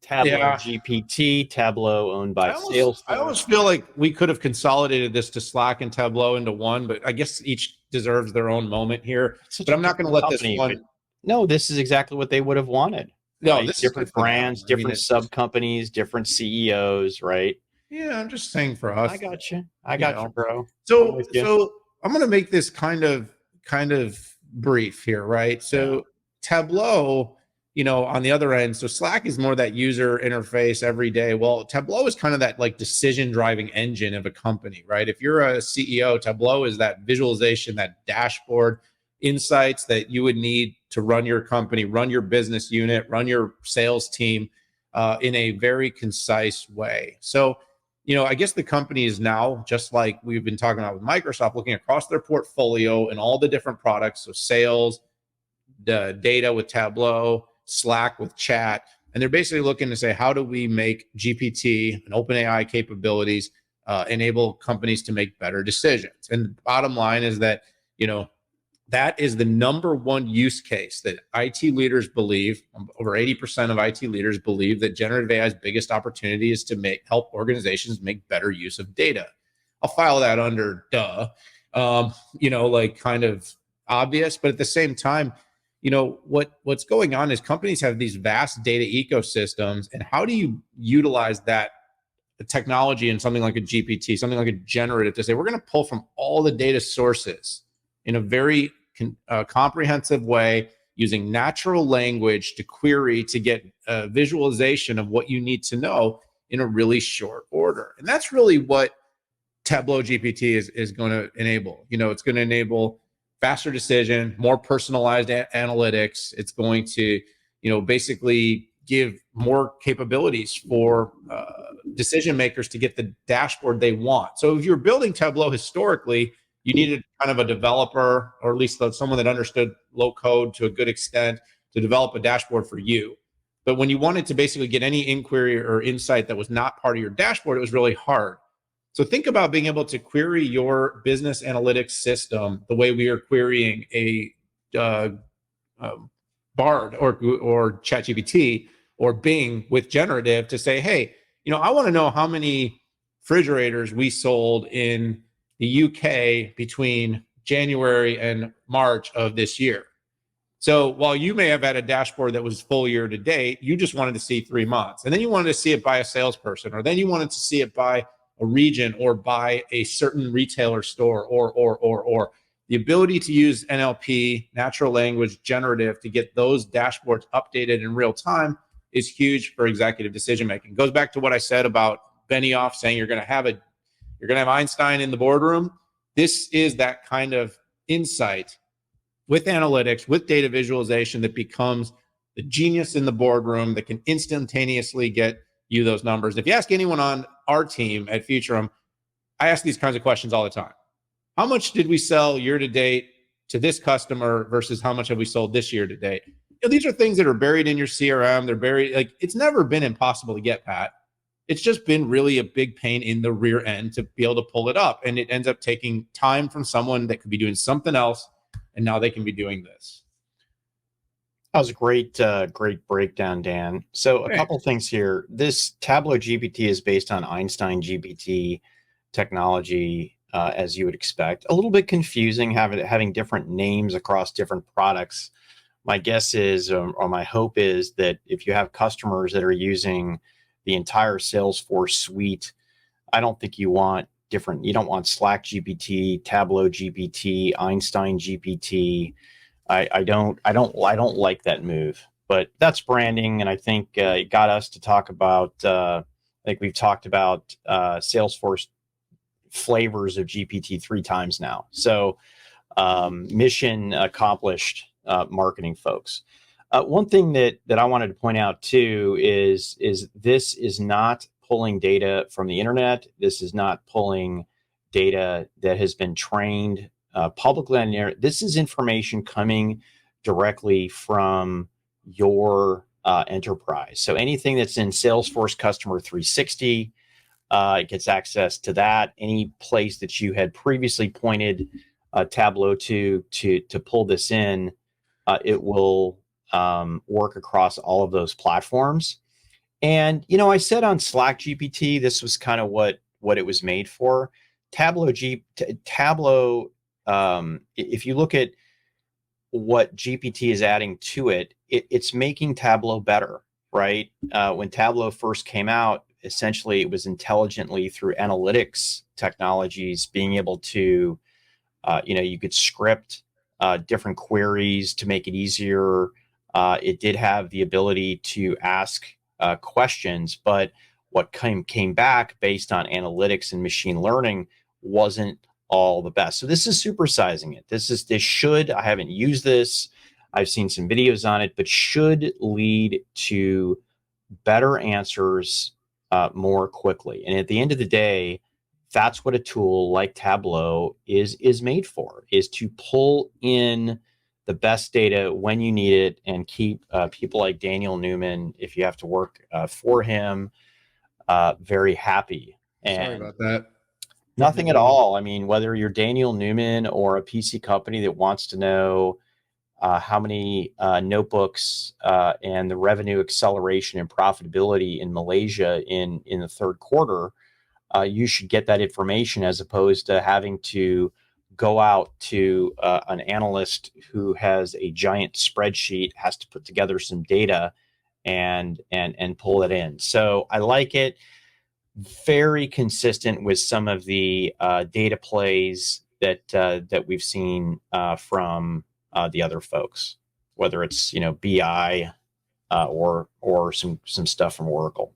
Tableau Yeah. GPT, Tableau owned by I almost Salesforce. feel like we could have consolidated this to Slack and Tableau into one, but I guess each deserves their own moment here. It's such But a I'm not going to different let this company, but one. no, this is exactly what they would have wanted, No, right? this is good Different for them. brands, I mean, different it's just, sub companies, different CEOs, right? yeah, I'm just saying for I us, got you. I you got you, know. bro. I'm So, with you. so I'm going to make this kind of brief here, right? Yeah. So Tableau, on the other end, so Slack is more that user interface every day. Well, Tableau is kind of that like decision driving engine of a company, right? If you're a CEO, Tableau is that visualization, that dashboard, insights that you would need to run your company, run your business unit, run your sales team in a very concise way. So, I guess the company is now, just like we've been talking about with Microsoft, looking across their portfolio and all the different products. So sales, the data with Tableau, Slack with chat. And they're basically looking to say, how do we make GPT and OpenAI capabilities enable companies to make better decisions? And the bottom line is that, that is the number one use case that IT leaders believe. Over 80% of IT leaders believe that generative AI's biggest opportunity is to help organizations make better use of data. I'll file that under like kind of obvious, but at the same time, what's going on is companies have these vast data ecosystems, and how do you utilize that technology in something like a GPT, something like a generative, to say we're going to pull from all the data sources in a very comprehensive way, using natural language to query to get a visualization of what you need to know in a really short order. And that's really what Tableau GPT is going to enable. It's going to enable faster decision, more personalized analytics. It's going to, basically give more capabilities for decision makers to get the dashboard they want. So if you're building Tableau historically, you needed kind of a developer, or at least someone that understood low code to a good extent, to develop a dashboard for you. But when you wanted to basically get any inquiry or insight that was not part of your dashboard, it was really hard. So think about being able to query your business analytics system the way we are querying a Bard or ChatGPT or Bing with generative, to say, hey, I want to know how many refrigerators we sold in the UK between January and March of this year. So while you may have had a dashboard that was full year to date, you just wanted to see 3 months. And then you wanted to see it by a salesperson, or then you wanted to see it by a region, or by a certain retailer store, or. The ability to use NLP, natural language generative, to get those dashboards updated in real time is huge for executive decision making. It goes back to what I said about Benioff saying you're going to have Einstein in the boardroom. This is that kind of insight with analytics, with data visualization, that becomes the genius in the boardroom that can instantaneously get you those numbers. If you ask anyone on our team at Futurum, I ask these kinds of questions all the time. How much did we sell year to date to this customer versus how much have we sold this year to date? These are things that are buried in your CRM. They're buried, like, it's never been impossible to get, Pat. It's just been really a big pain in the rear end to be able to pull it up. And it ends up taking time from someone that could be doing something else, and now they can be doing this. That was a great breakdown, Dan. So a couple things here. This Tableau GPT is based on Einstein GPT technology, as you would expect. A little bit confusing having different names across different products. My guess is, or my hope is, that if you have customers that are using the entire Salesforce suite, I don't think you want different. You don't want Slack GPT, Tableau GPT, Einstein GPT. I don't like that move, but that's branding. And I think it got us to talk about, I think we've talked about Salesforce flavors of GPT 3 times now. So mission accomplished, marketing folks. One thing that I wanted to point out too is this is not pulling data from the internet. This is not pulling data that has been trained publicly on the internet. This is information coming directly from your enterprise. So anything that's in Salesforce Customer 360, it gets access to that. Any place that you had previously pointed Tableau to pull this in, it will work across all of those platforms. And I said on Slack GPT, this was kind of what it was made for. Tableau. If you look at what GPT is adding to it's making Tableau better, right? When Tableau first came out, essentially it was intelligently through analytics technologies being able to, you could script different queries to make it easier. It did have the ability to ask questions, but what came back based on analytics and machine learning wasn't all the best. So this is supersizing it. I haven't used this. I've seen some videos on it, but should lead to better answers more quickly. And at the end of the day, that's what a tool like Tableau is made for, is to pull in the best data when you need it and keep people like Daniel Newman, if you have to work for him, very happy. Sorry And about that. nothing at all. I mean, whether you're Daniel Newman or a PC company that wants to know how many notebooks and the revenue acceleration and profitability in Malaysia in the third quarter, you should get that information as opposed to having to go out to an analyst who has a giant spreadsheet, has to put together some data and pull it in. So I like it. Very consistent with some of the data plays that we've seen from the other folks, whether it's BI or some stuff from Oracle.